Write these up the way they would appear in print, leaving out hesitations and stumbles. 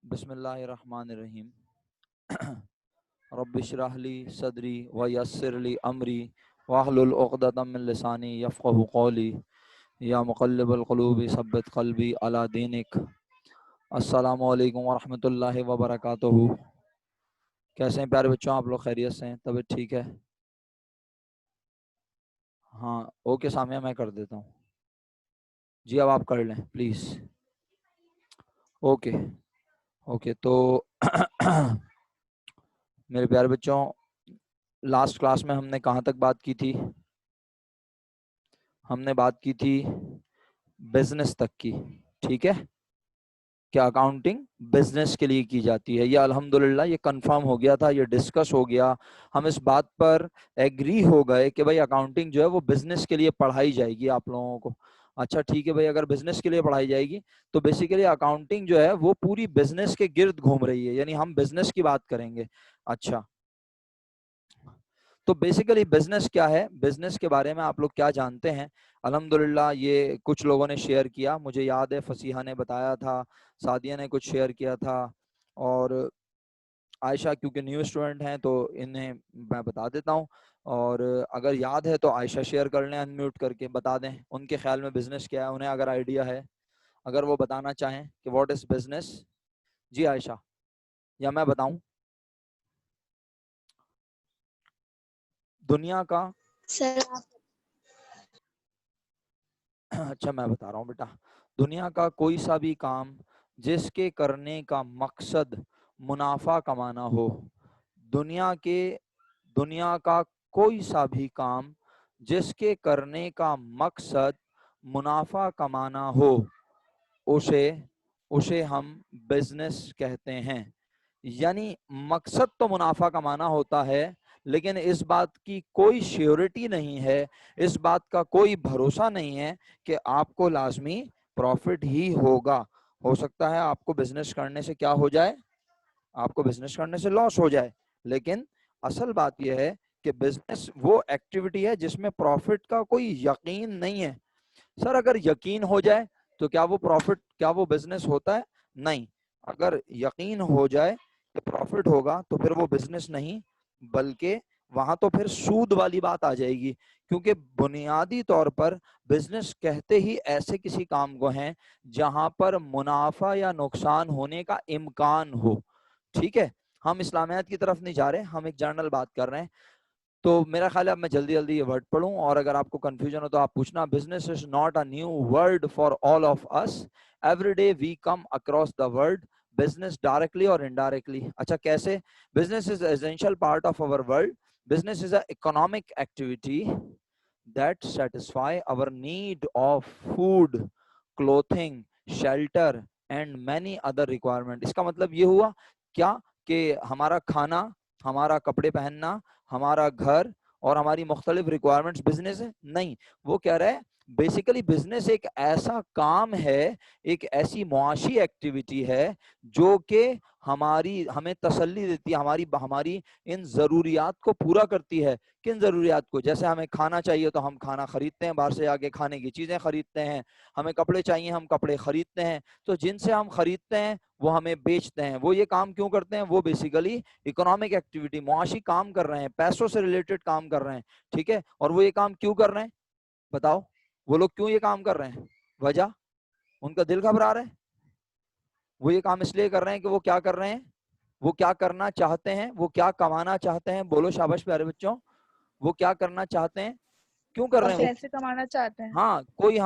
बिस्मिल्लाहिर्रहमानिर्रहीम। रब्बिश्रह ली सदरी व यस्सिर ली अमरी वाहलुल उक़दतम मिन लिसानी यफ़क़हू क़ौली या मुक़ल्लिबल क़ुलूबि सब्बित क़ल्बी अला दीनिक। अस्सलामु अलैकुम व रहमतुल्लाहि व बरकातुहू। कैसे हैं प्यारे बच्चों, आप लोग खैरियत से हैं? तबीयत ठीक है? हाँ ओके सामिया, मैं कर देता हूँ जी, अब आप कर लें प्लीज़। ओके ओके तो मेरे प्यारे बच्चों, लास्ट क्लास में हमने कहाँ तक बात की थी? हमने बात की थी बिजनेस तक की, ठीक है? क्या अकाउंटिंग बिजनेस के लिए की जाती है, ये अल्हम्दुलिल्लाह ये कंफर्म हो गया था, ये डिस्कस हो गया। हम इस बात पर एग्री हो गए कि भाई अकाउंटिंग जो है वो बिजनेस के लिए पढ़ाई जाएगी आप लोगों को। अच्छा ठीक है भाई, अगर बिजनेस के लिए पढ़ाई जाएगी तो बेसिकली अकाउंटिंग जो है वो पूरी बिजनेस के गिर्द घूम रही है, यानी हम बिजनेस की बात करेंगे। अच्छा, तो बेसिकली बिजनेस क्या है, बिजनेस के बारे में आप लोग क्या जानते हैं? अल्हम्दुलिल्लाह ये कुछ लोगों ने शेयर किया, मुझे याद है फसीहा ने बताया था, सादिया ने कुछ शेयर किया था, और आयशा क्योंकि न्यू स्टूडेंट हैं तो इन्हें मैं बता देता हूँ। और अगर याद है तो आयशा शेयर कर लें, अनम्यूट करके बता दें उनके ख्याल में बिजनेस क्या है, उन्हें अगर आइडिया है, अगर वो बताना चाहें कि व्हाट इज बिजनेस। जी आयशा, या मैं बताऊं? दुनिया का सर अच्छा मैं बता रहा हूँ बेटा, दुनिया का कोई सा भी काम जिसके करने का मकसद मुनाफा कमाना हो, दुनिया का कोई सा भी काम जिसके करने का मकसद मुनाफा कमाना हो, उसे उसे हम बिजनेस कहते हैं। यानी मकसद तो मुनाफा कमाना होता है, लेकिन इस बात की कोई श्योरिटी नहीं है, इस बात का कोई भरोसा नहीं है कि आपको लाजमी प्रॉफिट ही होगा। हो सकता है आपको बिजनेस करने से क्या हो जाए, आपको बिजनेस करने से लॉस हो जाए, लेकिन असल बात यह है कि बिजनेस वो एक्टिविटी है जिसमें प्रॉफिट का कोई यकीन नहीं है। सर अगर यकीन हो जाए तो क्या वो प्रॉफिट, क्या वो बिजनेस होता है? नहीं। अगर यकीन हो जाए कि प्रॉफिट होगा तो फिर वो बिजनेस नहीं, बल्कि वहां तो फिर सूद वाली बात आ जाएगी, क्योंकि बुनियादी तौर पर बिजनेस कहते ही ऐसे किसी काम को हैं जहां पर मुनाफा या नुकसान होने का इम्कान हो। ठीक है, हम इस्लामियात की तरफ नहीं जा रहे, हम एक जनरल बात कर रहे हैं। तो मेरा ख्याल है अब मैं जल्दी जल्दी ये वर्ड पढ़ूं, और अगर आपको कंफ्यूजन हो तो आप पूछना। Business is not a new word for all of us, every day we come across the word business directly और इनडायरेक्टली। अच्छा कैसे? Business is essential part of our world. Business is a economic activity that satisfy our need of food, clothing, shelter and many other requirement। इसका मतलब ये हुआ क्या कि हमारा खाना, हमारा कपड़े पहनना, हमारा घर और हमारी मुख्तलिफ रिक्वायरमेंट्स बिजनेस है? नहीं, वो कह रहा है बेसिकली बिजनेस एक ऐसा काम है, एक ऐसी मुआशी एक्टिविटी है जो कि हमें तसल्ली देती है, हमारी हमारी इन ज़रूरियात को पूरा करती है। किन ज़रूरियात को? जैसे हमें खाना चाहिए तो हम खाना खरीदते हैं, बाहर से आके खाने की चीज़ें खरीदते हैं, हमें कपड़े चाहिए हम कपड़े खरीदते हैं, तो जिनसे हम खरीदते हैं वो हमें बेचते हैं। वो ये काम क्यों करते हैं? वो बेसिकली इकोनॉमिक एक्टिविटी, मुआशी काम कर रहे हैं, पैसों से रिलेटेड काम कर रहे हैं। ठीक है, और वो ये काम क्यों कर रहे हैं? बताओ, वो लोग क्यों ये काम कर रहे हैं? वजह? उनका दिल घबरा रहा है? वो ये काम इसलिए कर रहे हैं कि वो क्या कर रहे हैं, वो क्या करना चाहते हैं, वो क्या कमाना चाहते हैं? बोलो शाबाश प्यारे बच्चों, वो क्या करना चाहते हैं, क्यों कर और रहे हैं वो? पैसे कमाना चाहते हैं। हाँ, कोई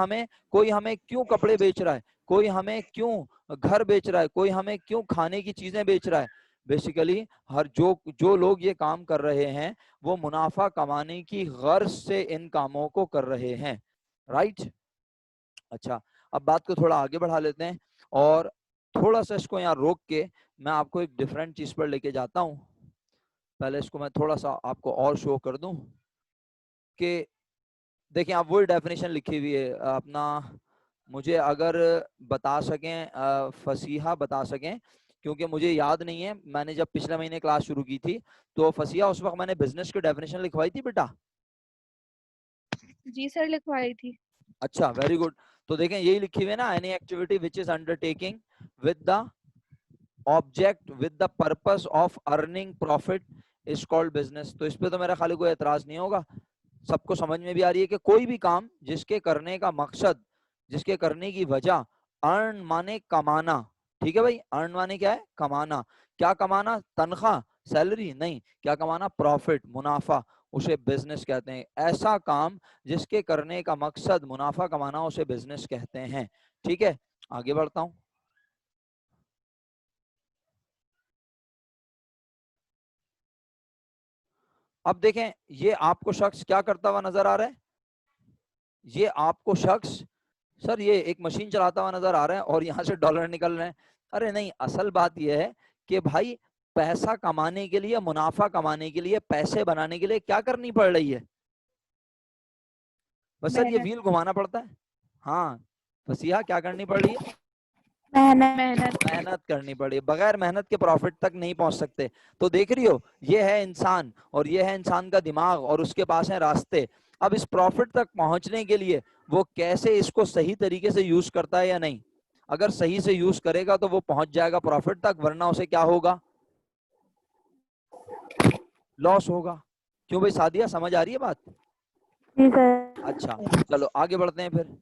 हमें क्यों कपड़े बेच रहा है, कोई हमें क्यों घर बेच रहा है, कोई हमें क्यों खाने की चीजें बेच रहा है? बेसिकली हर जो जो लोग ये काम कर रहे हैं वो मुनाफा कमाने की गर्ज से इन कामों को कर रहे हैं। राइट? अच्छा, अब बात को थोड़ा आगे बढ़ा लेते हैं, और थोड़ा सा इसको यहाँ रोक के मैं आपको एक डिफरेंट चीज पर लेके जाता हूँ। पहले इसको मैं थोड़ा सा आपको और शो कर दूं कि देखिए आप वही डेफिनेशन लिखी हुई है अपना, मुझे अगर बता सकें फसीहा बता सकें, क्योंकि मुझे याद नहीं है, मैंने जब पिछले महीने क्लास शुरू की थी तो फसीहा उस वक्त मैंने बिजनेस की डेफिनेशन लिखवाई थी बेटा। जी सर, लिखवाई थी। अच्छा वेरी गुड। तो देखें यही लिखी हुई है ना, any activity which is undertaking with the object with the purpose of earning profit is called business. तो इस पे तो मेरा खाली कोई एतराज नहीं होगा, सबको समझ में भी आ रही है कि कोई भी काम जिसके करने का मकसद, जिसके करने की वजह अर्न माने कमाना, ठीक है भाई, अर्न माने क्या है, कमाना। क्या कमाना, तनख्वाह, सैलरी नहीं, क्या कमाना, प्रॉफिट, मुनाफा, उसे बिजनेस कहते हैं। ऐसा काम जिसके करने का मकसद मुनाफा कमाना उसे बिजनेस कहते हैं। ठीक है, आगे बढ़ता हूं। अब देखें, ये आपको शख्स क्या करता हुआ नजर आ रहा है, ये आपको शख्स, सर ये एक मशीन चलाता हुआ नजर आ रहा है और यहाँ से डॉलर निकल रहे हैं। अरे नहीं, असल बात यह है कि भाई पैसा कमाने के लिए, मुनाफा कमाने के लिए, पैसे बनाने के लिए क्या करनी पड़ रही है, बस सर ये मेहनत व्हील घुमाना पड़ता है। हाँ, बस यह क्या करनी पड़ रही है, मेहनत मेहनत मेहनत करनी पड़ी, बगैर मेहनत के प्रॉफिट तक नहीं पहुंच सकते। तो देख रही हो, ये है इंसान और ये है इंसान का दिमाग और उसके पास है रास्ते। अब इस प्रॉफिट तक पहुंचने के लिए वो कैसे इसको सही तरीके से यूज करता है या नहीं, अगर सही से यूज करेगा तो वो पहुंच जाएगा प्रॉफिट तक, वरना उसे क्या होगा, लॉस होगा। क्यों भाई सादिया, समझ आ रही है बात? जी सर। अच्छा, चलो आगे बढ़ते हैं फिर।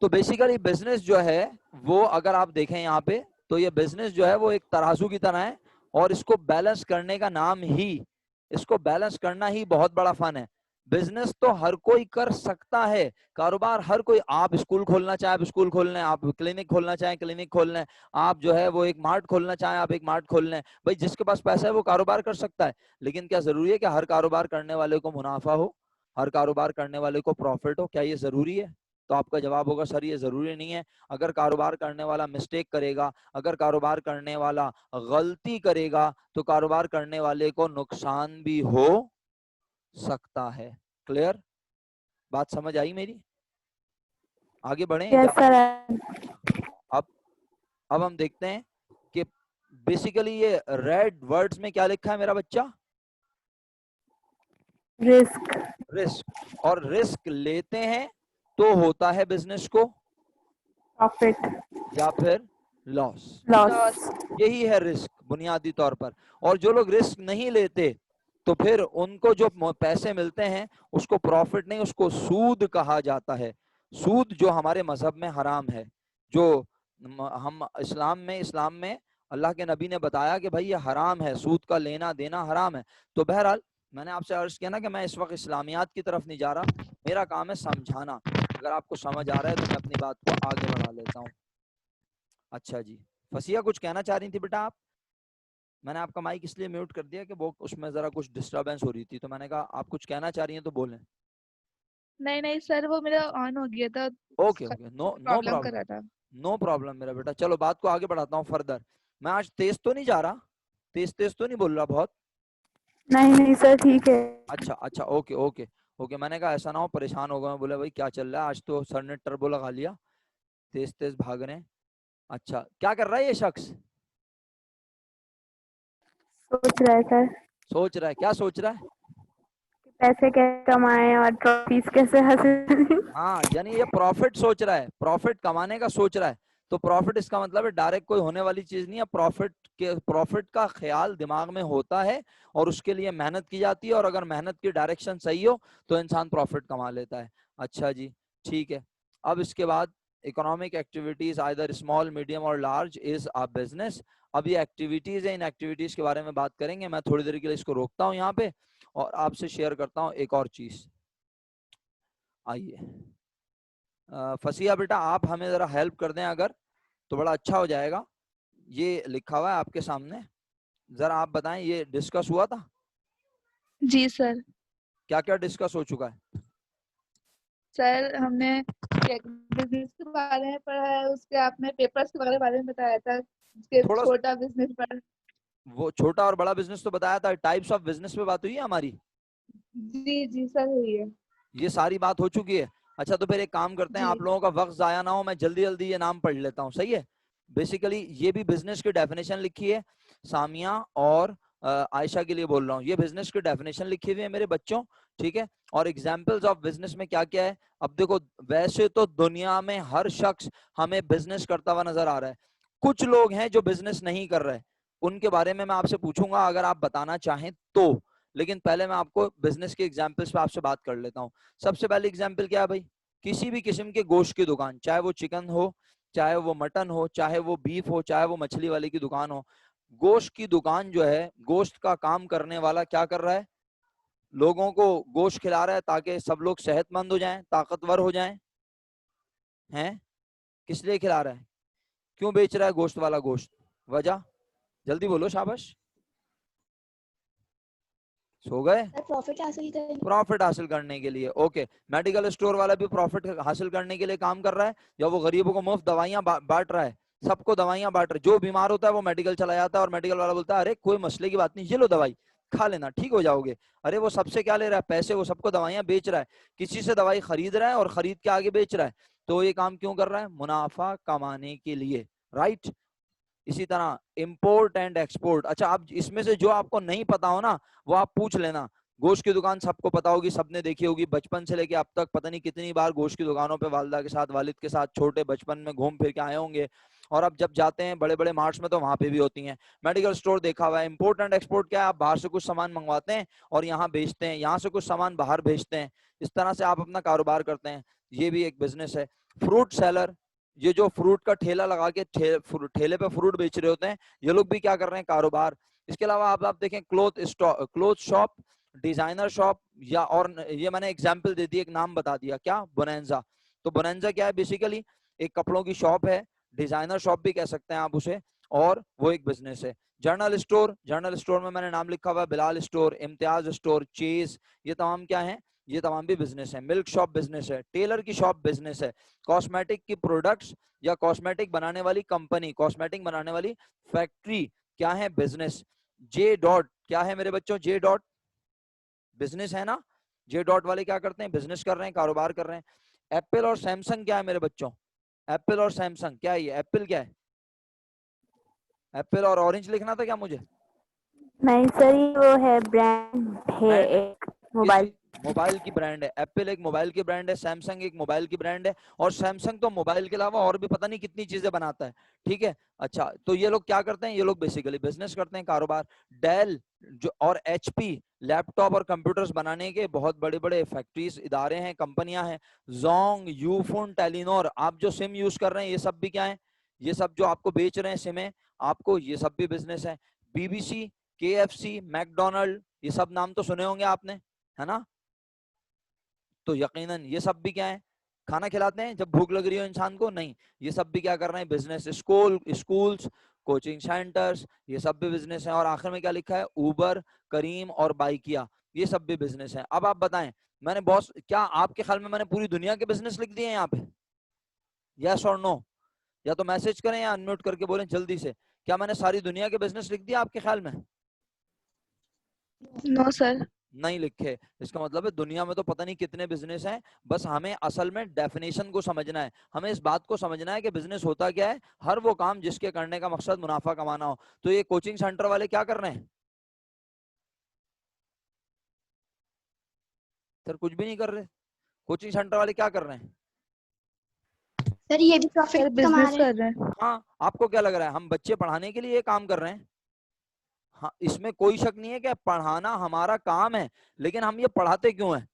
तो बेसिकली बिजनेस जो है वो अगर आप देखें यहाँ पे, तो ये बिजनेस जो है वो एक तराजू की तरह है और इसको बैलेंस करने का नाम ही, इसको बैलेंस करना ही बहुत बड़ा फन है। बिजनेस तो हर कोई कर सकता है, कारोबार हर कोई, आप स्कूल खोलना चाहे आप स्कूल खोल लें, आप क्लिनिक खोलना चाहें क्लिनिक खोल लें, आप जो है वो एक मार्ट खोलना चाहें आप एक मार्ट खोल लें। भाई जिसके पास पैसा है वो कारोबार कर सकता है, लेकिन क्या जरूरी है कि हर कारोबार करने वाले को मुनाफा हो, हर कारोबार करने वाले को प्रॉफिट हो, क्या ये जरूरी है? तो आपका जवाब होगा सर ये जरूरी नहीं है। अगर कारोबार करने वाला मिस्टेक करेगा, अगर कारोबार करने वाला गलती करेगा, तो कारोबार करने वाले को नुकसान भी हो सकता है। क्लियर, बात समझ आई मेरी? आगे बढ़े यस या? सर। अब अब हम देखते हैं कि बेसिकली ये रेड वर्ड्स में क्या लिखा है मेरा बच्चा, रिस्क रिस्क। और रिस्क लेते हैं तो होता है बिजनेस को प्रॉफिट या फिर लॉस, लॉस। यही है रिस्क बुनियादी तौर पर। और जो लोग रिस्क नहीं लेते तो फिर उनको जो पैसे मिलते हैं उसको प्रॉफिट नहीं, उसको सूद कहा जाता है। सूद जो हमारे मजहब में हराम है, जो हम इस्लाम में अल्लाह के नबी ने बताया कि भाई ये हराम है, सूद का लेना देना हराम है। तो बहरहाल मैंने आपसे अर्ज किया ना कि मैं इस वक्त इस्लामियात की तरफ नहीं जा रहा, मेरा काम है समझाना। अगर आपको समझ आ रहा है तो मैं अपनी बात को आगे बढ़ा लेता हूँ। अच्छा जी, फसिया कुछ कहना चाह रही थी बेटा आप? मैंने आपका माइक इसलिए म्यूट कर दिया कि वो उसमें जरा कुछ डिस्टरबेंस हो रही थी, तो मैंने कहा आप कुछ कहना चाह रही हैं तो बोलें। नहीं नहीं सर, वो मेरा ऑन हो गया था, okay okay, no no problem कर प्रॉब्लम, रहा था। नो प्रॉब्लम मेरा बेटा। चलो बात को आगे बढ़ाता हूँ फर्दर। मैं आज तेज तो नहीं जा रहा, तेज तेज तो नहीं बोल रहा बहुत? नहीं नहीं सर, ठीक है। अच्छा अच्छा, ओके ओके ओके। मैंने कहा ऐसा ना हो परेशान हो गए, मैं बोला भाई क्या चल रहा है, आज तो सर ने टर्बो लगा लिया, तेज तेज भाग रहे हैं। अच्छा, क्या कर रहा है ये शख्स? सोच रहा है सर, सोच रहा है, क्या सोच रहा है? पैसे कैसे कमाए और ट्रॉफीज कैसे हासिल। हाँ, यानी ये प्रॉफिट सोच रहा है, प्रॉफिट कमाने का सोच रहा है। तो प्रॉफिट इसका मतलब है डायरेक्ट कोई होने वाली चीज नहीं है, प्रॉफिट का ख्याल दिमाग में होता है और उसके लिए मेहनत की जाती है, और अगर मेहनत की डायरेक्शन सही हो तो इंसान प्रॉफिट कमा लेता है। अच्छा जी, ठीक है। अब इसके बाद economic activities either small medium और लार्ज इज अ बिजनेस। अब ये एक्टिविटीज है, इन एक्टिविटीज के बारे में बात करेंगे। मैं थोड़ी देर के लिए इसको रोकता हूँ यहाँ पे और आपसे शेयर करता हूँ एक और चीज। आइए फसिया बेटा, आप हमें जरा हेल्प कर दें अगर, तो बड़ा अच्छा हो जाएगा। ये लिखा हुआ है आपके सामने, जरा आप बताएं ये डिस्कस हुआ था? जी सर। क्या क्या डिस्कस हो चुका है? सर हमने बिजनेस के बारे में पढ़ा है, उसके आपने पेपर्स के बारे में बताया था, उसके थोड़ा, छोटा बिजनेस पर। वो छोटा और बड़ा बिजनेस तो बताया था, टाइप्स ऑफ बिजनेस पे बात हुई है हमारी, जी जी सर, हुई है। ये सारी बात हो चुकी है। अच्छा, तो फिर एक काम करते हैं, जी आप लोगों का वक्त जाया ना हो, मैं जल्दी जल्दी ये नाम पढ़ लेता हूँ, सही है? बेसिकली ये भी बिजनेस की डेफिनेशन लिखी है, सामिया और आयशा के लिए बोल रहा हूँ, ये बिजनेस की डेफिनेशन लिखी हुई है मेरे बच्चों, ठीक है? और एग्जाम्पल्स ऑफ बिजनेस में क्या क्या है। अब देखो, वैसे तो दुनिया में हर शख्स हमें बिजनेस करता हुआ नजर आ रहा है, कुछ लोग हैं जो बिजनेस नहीं कर रहे, उनके बारे में मैं आपसे पूछूंगा अगर आप बताना चाहें तो, लेकिन पहले मैं आपको बिजनेस के एग्जाम्पल्स पे आपसे बात कर लेता हूँ। सबसे पहले एग्जाम्पल क्या है भाई, किसी भी किस्म के गोश्त की दुकान, चाहे वो चिकन हो, चाहे वो मटन हो, चाहे वो बीफ हो, चाहे वो मछली वाले की दुकान हो, गोश्त की दुकान जो है, गोश्त का काम करने वाला क्या कर रहा है, लोगों को गोश्त खिला रहा है ताकि सब लोग सेहतमंद हो जाएं, ताकतवर हो जाएं, हैं? किस लिए खिला रहा है, क्यों बेच रहा है गोश्त वाला गोश्त, वजह जल्दी बोलो, शाबाश, सो गए? प्रॉफिट हासिल करने। प्रॉफिट हासिल करने के लिए। ओके, मेडिकल स्टोर वाला भी प्रॉफिट हासिल करने के लिए काम कर रहा है, या वो गरीबों को मुफ्त दवाइयां बांट रहा है, सबको दवाइयां बांट रहा है, जो बीमार होता है वो मेडिकल चला जाता है और मेडिकल वाला बोलता है अरे कोई मसले की बात नहीं, ये लो दवाई खा लेना ठीक हो जाओगे। अरे वो सबसे क्या ले रहा है, पैसे, वो सबको दवाइयां बेच रहा है, किसी से दवाई खरीद रहा है और खरीद के आगे बेच रहा है, तो ये काम क्यों कर रहा है, मुनाफा कमाने के लिए, राइट। इसी तरह इंपोर्ट एंड एक्सपोर्ट। अच्छा, आप इसमें से जो आपको नहीं पता हो ना वो आप पूछ लेना। गोश्त की दुकान सबको पता होगी, सबने देखी होगी, बचपन से लेके अब तक पता नहीं कितनी बार गोश्त की दुकानों पे वालिदा के साथ, वालिद के साथ छोटे बचपन में घूम फिर के आए होंगे, और अब जब जाते हैं बड़े बड़े मार्ट्स में तो वहां पे भी होती हैं। मेडिकल स्टोर देखा हुआ है। इंपोर्ट एंड एक्सपोर्ट क्या है, आप बाहर से कुछ सामान मंगवाते हैं और यहाँ बेचते हैं, यहाँ से कुछ सामान बाहर भेजते हैं, इस तरह से आप अपना कारोबार करते हैं, ये भी एक बिजनेस है। फ्रूट सेलर, ये जो फ्रूट का ठेला लगा के ठेले पे फ्रूट बेच रहे होते हैं, ये लोग भी क्या कर रहे हैं, कारोबार। इसके अलावा आप देखें क्लोथ शॉप, डिजाइनर शॉप, या और ये मैंने एग्जांपल दे दी, एक नाम बता दिया, क्या, बोनेंजा। तो बोनेंजा क्या है, बेसिकली एक कपड़ों की शॉप है, डिजाइनर शॉप भी कह सकते हैं आप उसे, और वो एक बिजनेस है। जर्नल स्टोर, जर्नल स्टोर में मैंने नाम लिखा हुआ है, Bilal store, Imtiaz store, chase, ये तमाम क्या है, ये तमाम भी बिजनेस है। मिल्क शॉप बिजनेस है, टेलर की शॉप बिजनेस है, कॉस्मेटिक की प्रोडक्ट्स या कॉस्मेटिक बनाने वाली कंपनी, कॉस्मेटिक बनाने वाली फैक्ट्री क्या है, बिजनेस। जे डॉट क्या है मेरे बच्चों, जे डॉट बिजनेस है ना, जे डॉट वाले क्या करते हैं, बिजनेस कर रहे हैं, कारोबार कर रहे हैं। एप्पल और सैमसंग क्या है मेरे बच्चों, एप्पल और सैमसंग क्या है, ये एप्पल क्या है, एप्पल और ऑरेंज लिखना था क्या मुझे, नहीं सर, ये वो है, ब्रांड है ब्रांड, एक किस मोबाइल। चीज, मोबाइल की ब्रांड है। एप्पल एक मोबाइल की ब्रांड है, सैमसंग एक मोबाइल की ब्रांड है, और सैमसंग तो मोबाइल के अलावा और भी पता नहीं कितनी चीजें बनाता है, ठीक है। अच्छा, तो ये लोग क्या करते हैं, ये लोग बेसिकली बिजनेस करते हैं, कारोबार। डेल जो और एचपी लैपटॉप और कंप्यूटर्स बनाने के बहुत बड़े बड़े फैक्ट्रीज, इदारे हैं, कंपनियां हैं। जोंग, यूफोन, टेलीनॉर, आप जो सिम यूज कर रहे हैं ये सब भी क्या है, ये सब जो आपको बेच रहे हैं सिमें आपको, ये सब भी बिजनेस है। बीबीसी, केएफसी, मैकडोनल्ड, ये सब नाम तो सुने होंगे आपने, है ना। तो यकीनन ये सब भी क्या है, खाना खिलाते हैं जब भूख लग रही हो इंसान को, नहीं, ये सब भी क्या कर रहे हैं, बिजनेस। स्कूल्स, कोचिंग सेंटर्स, ये सब भी बिजनेस है। और आखिर में क्या लिखा है, उबर, करीम और बाइकिया, ये सब भी बिजनेस है। अब आप बताएं, मैंने बॉस, क्या आपके ख्याल में मैंने पूरी दुनिया के बिजनेस लिख दिए यहाँ पे, यस और नो, या तो मैसेज करें या अनम्यूट करके बोलें जल्दी से, क्या मैंने सारी दुनिया के बिजनेस लिख दिया आपके ख्याल में? No sir. नहीं लिखे, इसका मतलब है दुनिया में तो पता नहीं कितने बिजनेस हैं, बस हमें असल में डेफिनेशन को समझना है, हमें इस बात को समझना है कि बिजनेस होता क्या है, हर वो काम जिसके करने का मकसद मुनाफा कमाना हो। तो ये कोचिंग सेंटर वाले क्या कर रहे हैं सर, कुछ भी नहीं कर रहे, कोचिंग सेंटर वाले क्या कर रहे हैं, सर ये भी सर प्रॉफिट कमा बिजनेस रहे हैं। कर रहे हैं। हाँ, आपको क्या लग रहा है हम बच्चे पढ़ाने के लिए ये काम कर रहे हैं? हाँ, इसमें कोई शक नहीं है कि पढ़ाना हमारा काम है, लेकिन हम ये पढ़ाते क्यों हैं,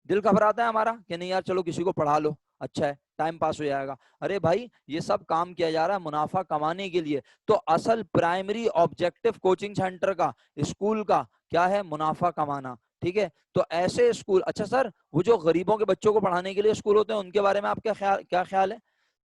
दिल घबराता है हमारा कि नहीं यार चलो किसी को पढ़ा लो, अच्छा है टाइम पास हो जाएगा। अरे भाई, ये सब काम किया जा रहा है मुनाफा कमाने के लिए। तो असल प्राइमरी ऑब्जेक्टिव कोचिंग सेंटर का, स्कूल का क्या है, मुनाफा कमाना, ठीक है। तो ऐसे स्कूल, अच्छा सर वो जो गरीबों के बच्चों को पढ़ाने के लिए स्कूल होते हैं उनके बारे में आपका क्या ख्याल है?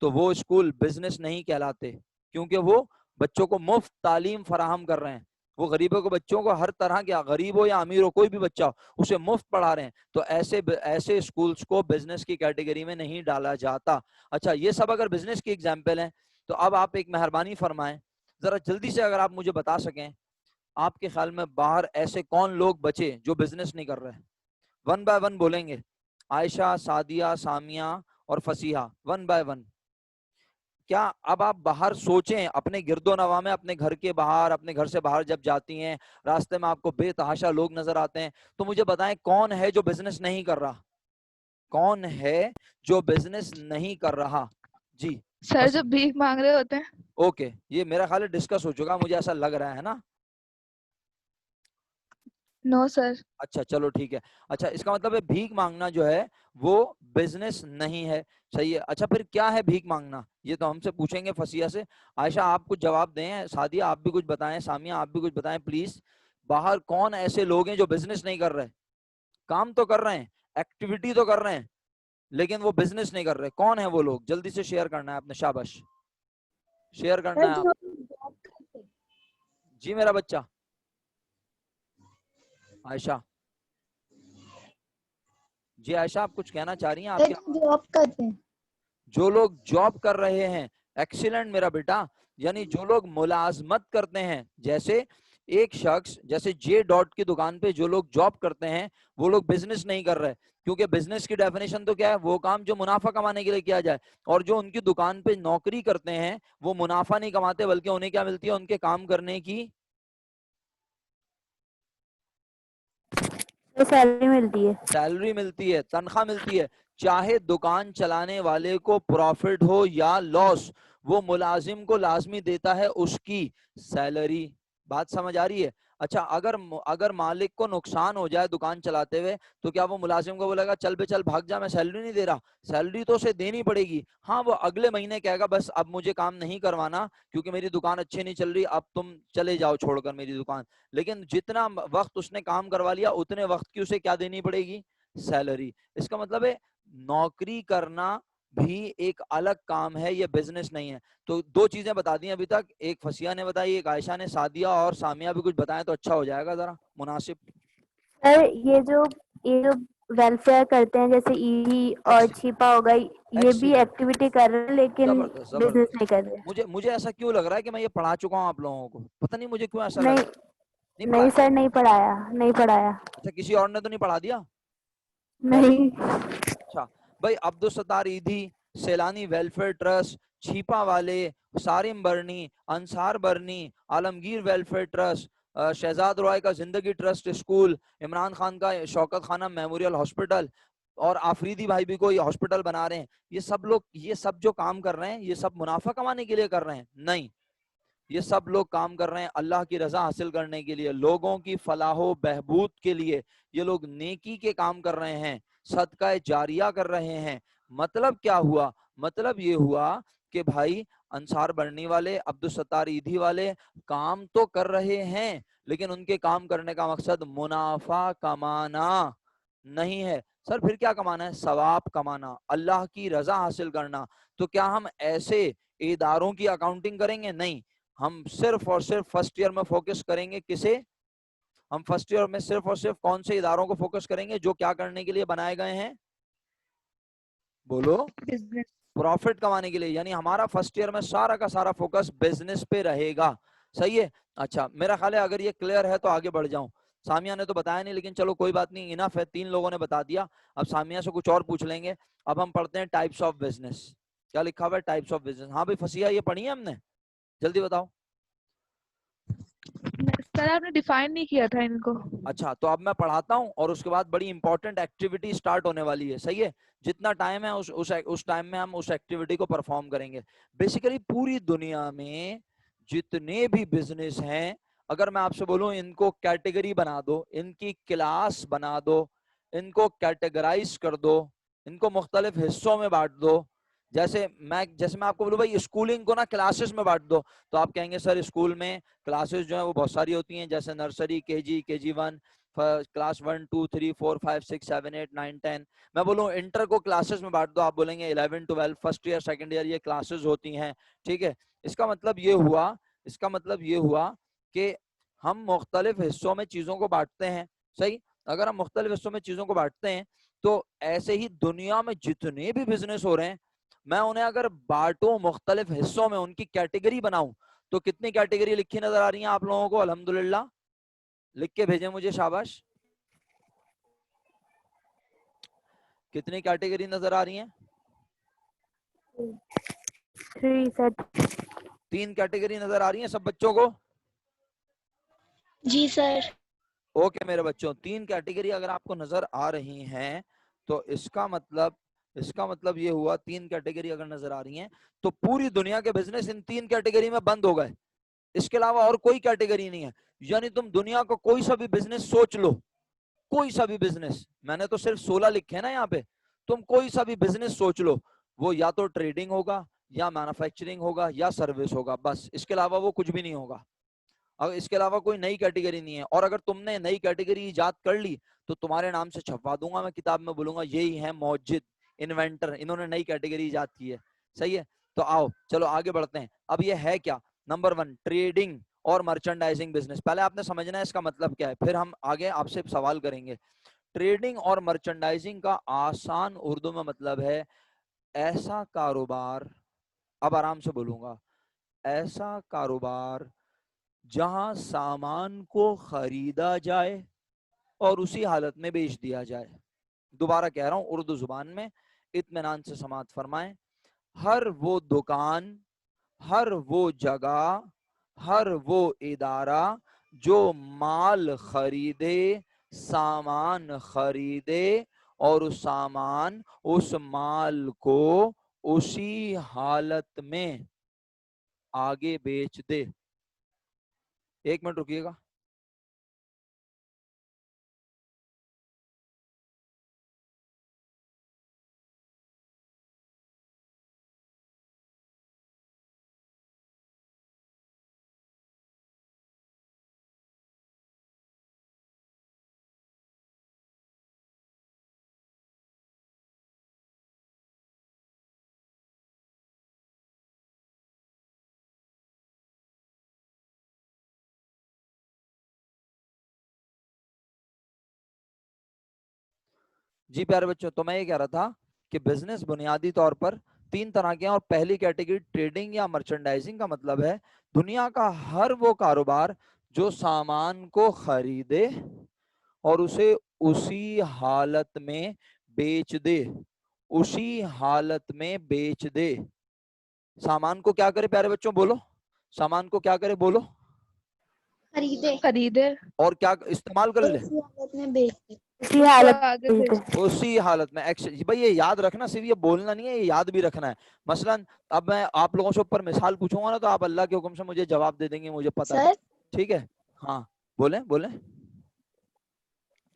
तो वो स्कूल बिजनेस नहीं कहलाते, क्योंकि वो बच्चों को मुफ्त तालीम फराहम कर रहे हैं, वो गरीबों के बच्चों को हर तरह के, गरीब हो या अमीर हो, कोई भी बच्चा हो, उसे मुफ्त पढ़ा रहे हैं। तो ऐसे स्कूल्स को बिजनेस की कैटेगरी में नहीं डाला जाता। अच्छा, ये सब अगर बिजनेस की एग्जाम्पल है, तो अब आप एक मेहरबानी फरमाएं, जरा जल्दी से अगर आप मुझे बता सकें, आपके ख्याल में बाहर ऐसे कौन लोग बचे जो बिजनेस नहीं कर रहे हैं? वन बाय वन बोलेंगे, आयशा, सादिया, सामिया और फसीहा, वन बाय वन। क्या अब आप बाहर सोचें, अपने गिरदो नवा में, अपने घर के बाहर, अपने घर से बाहर जब जाती हैं, रास्ते में आपको बेतहाशा लोग नजर आते हैं, तो मुझे बताएं कौन है जो बिजनेस नहीं कर रहा, कौन है जो बिजनेस नहीं कर रहा? जी, सर बस। जो भीख मांग रहे होते हैं। ओके, ये मेरा ख्याल है डिस्कस हो चुका, मुझे ऐसा लग रहा है ना। No sir. अच्छा चलो ठीक है। अच्छा, इसका मतलब है भीख मांगना जो है वो बिजनेस नहीं है, सही है। अच्छा फिर क्या है भीख मांगना, ये तो हमसे पूछेंगे फसिया से। आयशा आप कुछ जवाब दें, सादिया आप भी कुछ बताएं, सामिया आप भी कुछ बताएं प्लीज। बाहर कौन ऐसे लोग हैं जो बिजनेस नहीं कर रहे, काम तो कर रहे हैं, एक्टिविटी तो कर रहे हैं, लेकिन वो बिजनेस नहीं कर रहे, कौन है वो लोग? जल्दी से शेयर करना है आपने, शाबाश शेयर करना सर है आप। जो जॉब करते हैं। जी मेरा बच्चा आयशा, जी आयशा आप कुछ कहना चाह रही हैं? आपकी सर जॉब करते हैं। जो लोग जॉब कर रहे हैं, एक्सीलेंट मेरा बेटा, यानी जो लोग मुलाजमत करते हैं, जैसे एक शख्स जैसे जे डॉट की दुकान पे जो लोग जॉब करते हैं वो लोग बिजनेस नहीं कर रहे, क्योंकि बिजनेस की डेफिनेशन तो क्या है, वो काम जो मुनाफा कमाने के लिए किया जाए। और जो उनकी दुकान पे नौकरी करते हैं वो मुनाफा नहीं कमाते, बल्कि उन्हें क्या मिलती है, उनके काम करने की तो सैलरी मिलती है। सैलरी मिलती है, तनख्वाह मिलती है। चाहे दुकान चलाने वाले को प्रॉफिट हो या लॉस, वो मुलाजिम को लाजमी देता है उसकी सैलरी। बात समझ आ रही है? अच्छा, अगर मालिक को नुकसान हो जाए दुकान चलाते हुए, तो क्या वो मुलाजिम को बोलेगा चल बे चल भाग जा, मैं सैलरी नहीं दे रहा? सैलरी तो उसे देनी पड़ेगी। हाँ, वो अगले महीने कहेगा बस अब मुझे काम नहीं करवाना क्योंकि मेरी दुकान अच्छी नहीं चल रही, अब तुम चले जाओ छोड़कर मेरी दुकान। लेकिन जितना वक्त उसने काम करवा लिया उतने वक्त की उसे क्या देनी पड़ेगी? सैलरी। इसका मतलब है नौकरी करना भी एक अलग काम है, ये बिजनेस नहीं है। तो दो चीजें बता दी अभी तक, एक फसिया ने बताई, एक आयशा ने, सादिया और सामिया भी कुछ बताएं तो अच्छा हो जाएगा, जरा मुनासिब। सर ये जो वेलफेयर करते हैं जैसे ईडी और एक्सीलेंट, छिपा होगा, ये भी एक्सीलेंट, एक्टिविटी कर रहे हैं लेकिन जबरदस्त बिजनेस जबरदस्त। नहीं कर रहे। मुझे मुझे ऐसा क्यों लग रहा है कि मैं ये पढ़ा चुका हूँ आप लोगों को, पता नहीं मुझे क्यों ऐसा लग नहीं, रहा है। नहीं नहीं पढ़ाया? सर, नहीं पढ़ाया, नहीं पढ़ाया। अच्छा, किसी और ने तो नहीं पढ़ा दिया? वेरी नहीं। अच्छा। भाई अब्दुल सत्तार ईदी, सैलानी वेलफेयर ट्रस्ट, छिपा वाले, सारिम बर्नी, अंसार बर्नी, आलमगीर वेलफेयर ट्रस्ट, शहजाद रॉय का जिंदगी ट्रस्ट स्कूल, इमरान खान का शौकत खाना मेमोरियल हॉस्पिटल, और आफरीदी भाई भी कोई हॉस्पिटल बना रहे हैं। ये सब लोग, ये सब जो काम कर रहे हैं, ये सब मुनाफा कमाने के लिए कर रहे हैं? नहीं, ये सब लोग काम कर रहे हैं अल्लाह की रजा हासिल करने के लिए, लोगों की फलाहो बहबूद के लिए। ये लोग नेकी के काम कर रहे हैं, सदका जारिया कर रहे हैं। मतलब क्या हुआ? मतलब ये हुआ कि भाई अंसार बढ़नी वाले, अब्दुल सत्तार ईदी वाले काम तो कर रहे हैं, लेकिन उनके काम करने का मकसद मुनाफा कमाना नहीं है। सर फिर क्या कमाना है? सवाब कमाना, अल्लाह की रजा हासिल करना। तो क्या हम ऐसे इदारों की अकाउंटिंग करेंगे? नहीं, हम सिर्फ और सिर्फ फर्स्ट ईयर में फोकस करेंगे। किसे? हम फर्स्ट ईयर में सिर्फ और सिर्फ कौन से इदारों को फोकस करेंगे जो क्या करने के लिए बनाए गए हैं? बोलो। बिजनेस। प्रॉफिट कमाने के लिए। यानी हमारा फर्स्ट ईयर में सारा का सारा फोकस बिजनेस पे रहेगा, सही है। अच्छा, मेरा ख्याल है अगर ये क्लियर है तो आगे बढ़ जाऊं। सामिया ने तो बताया नहीं, लेकिन चलो कोई बात नहीं, इनफ है, 3 लोगों ने बता दिया। अब सामिया से कुछ और पूछ लेंगे। अब हम पढ़ते हैं टाइप्स ऑफ बिजनेस। क्या लिखा हुआ है? Types of business. हाँ भाई फसिया, ये पढ़ी है हमने? जल्दी बताओ। सर आपने डिफाइन नहीं किया था इनको। अच्छा, तो अब मैं पढ़ाता हूँ और उसके बाद बड़ी इंपॉर्टेंट एक्टिविटी स्टार्ट होने वाली है, सही है। जितना टाइम है उस टाइम में हम उस एक्टिविटी को परफॉर्म करेंगे। बेसिकली पूरी दुनिया में जितने भी बिजनेस हैं, अगर मैं आपसे बोलूं इनको कैटेगरी बना दो, इनकी क्लास बना दो, इनको कैटेगराइज कर दो, इनको मुख्तलिफ हिस्सों में बांट दो। जैसे मैं आपको बोलूं भाई स्कूलिंग को ना क्लासेस में बांट दो, तो आप कहेंगे सर स्कूल में क्लासेस जो है वो बहुत सारी होती हैं, जैसे नर्सरी, KG 1, क्लास 1 2 3 4 5 6 7 8 9 10। मैं बोलूँ इंटर को क्लासेस में बांट दो, आप बोलेंगे 11 12 फर्स्ट ईयर सेकंड ईयर ये क्लासेस होती हैं, ठीक है। इसका मतलब ये हुआ कि हम मुख्तलिफ हिस्सों में चीजों को बांटते हैं, सही। अगर हम मुख्तलिफ हिस्सों में चीजों को बांटते हैं, तो ऐसे ही दुनिया में जितने भी बिजनेस हो रहे हैं, मैं उन्हें अगर बांटूं मुख्तलिफ हिस्सों में, उनकी कैटेगरी बनाऊं, तो कितनी कैटेगरी लिखी नजर आ रही है आप लोगों को? अल्हम्दुलिल्लाह, लिख के भेजें मुझे, शाबाश। कितनी कैटेगरी नजर आ रही हैं? 3 सर। 3 कैटेगरी नजर आ रही हैं सब बच्चों को? जी सर। ओके मेरे बच्चों, 3 कैटेगरी अगर आपको नजर आ रही हैं, तो इसका मतलब इसका मतलब ये हुआ 3 कैटेगरी अगर नजर आ रही हैं तो पूरी दुनिया के बिजनेस इन 3 कैटेगरी में बंद हो गए, इसके अलावा और कोई कैटेगरी नहीं है। यानी तुम दुनिया को कोई सा भी बिजनेस सोच लो, कोई सा भी बिजनेस, मैंने तो सिर्फ 16 लिखे हैं ना यहाँ पे, तुम कोई सा भी बिजनेस सोच लो, वो या तो ट्रेडिंग होगा या मैन्युफैक्चरिंग होगा या सर्विस होगा, बस इसके अलावा वो कुछ भी नहीं होगा। अगर इसके अलावा कोई नई कैटेगरी नहीं है, और अगर तुमने नई कैटेगरी इजाद कर ली तो तुम्हारे नाम से छपवा दूंगा मैं किताब में, बोलूंगा यही है मौजिद इन्वेंटर, इन्होंने नई कैटेगरी इजाद की है। सही है, तो आओ चलो आगे बढ़ते हैं। अब ये है क्या, नंबर 1 ट्रेडिंग और मर्चेंडाइजिंग बिजनेस। पहले आपने समझना है इसका मतलब क्या है, फिर हम आगे आपसे सवाल करेंगे। ट्रेडिंग और मर्चेंडाइजिंग का आसान उर्दू में मतलब है ऐसा कारोबार, अब आराम से बोलूंगा, ऐसा कारोबार जहां सामान को खरीदा जाए और उसी हालत में बेच दिया जाए। दोबारा कह रहा हूं उर्दू जुबान में, इत्मीनान से समाअत फरमाएं। हर वो दुकान, हर वो जगह, हर वो इदारा जो माल खरीदे, सामान खरीदे और उस सामान, उस माल को उसी हालत में आगे बेच दे। 1 मिनट रुकिएगा। जी प्यारे बच्चों, तो मैं ये कह रहा था कि बिजनेस बुनियादी तौर पर 3 तरह के हैं, और पहली कैटेगरी ट्रेडिंग या मर्चेंडाइजिंग का मतलब है दुनिया का हर वो कारोबार जो सामान को खरीदे और उसे उसी हालत में बेच दे, उसी हालत में बेच दे। सामान को क्या करे प्यारे बच्चों, बोलो, सामान को क्या करे, बोलो, खरीदे और क्या इस्तेमाल कर ले, इसी हालत में बेच दे। उसको आगे बेच दे। उसी हालत में। एक्शन भाई, ये याद रखना, सिर्फ ये बोलना नहीं है, ये याद भी रखना है। मसलन अब मैं आप लोगों से ऊपर मिसाल पूछूंगा ना, तो आप अल्लाह के हुक्म से मुझे जवाब दे देंगे, मुझे पता है। सर ठीक है, हाँ बोले बोले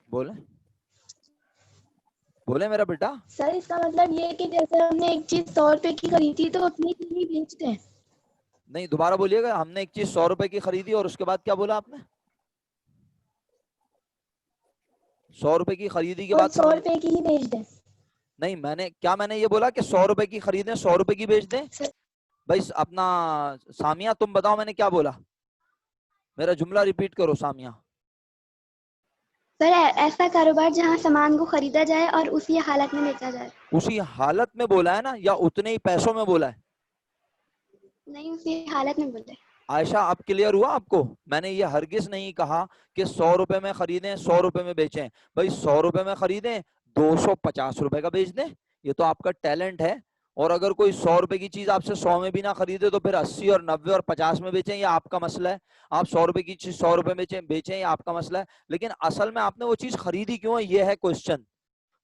बोले बोले मेरा बेटा। सर इसका मतलब ये है कि जैसे हमने एक चीज 100 रुपए की खरीदी तो उतनी की ही बेचते हैं। नहीं, दोबारा बोलिएगा। हमने एक चीज 100 रुपए की खरीदी और उसके बाद क्या बोला आपने? 100 रुपए की खरीदी के और बाद 100 समझ रुपए की ही बेच दें। नहीं, मैंने ये बोला कि 100 रुपए की खरीदें 100 रुपए की बेच दें? सर भाई अपना सामिया तुम बताओ मैंने क्या बोला, मेरा जुमला रिपीट करो सामिया। सर ऐसा कारोबार जहां सामान को खरीदा जाए और उसी हालत में बेचा जाए। उसी हालत में बोला है ना, या उतने ही पैसों में बोला है? नहीं उसी हालत में बोले। आयशा अब क्लियर हुआ आपको? मैंने ये हरगिज नहीं कहा कि 100 रुपए में खरीदें 100 रुपए में बेचें। भाई 100 रुपए में खरीदें 250 रुपए का बेच दें, ये तो आपका टैलेंट है। और अगर कोई 100 रुपए की चीज आपसे 100 में भी ना खरीदे तो फिर 80 और 90 और 50 में बेचें, ये आपका मसला है। आप 100 रुपए की चीज 100 रुपए में बेचें, ये आपका मसला है। लेकिन असल में आपने वो चीज खरीदी क्यों है, ये है क्वेश्चन।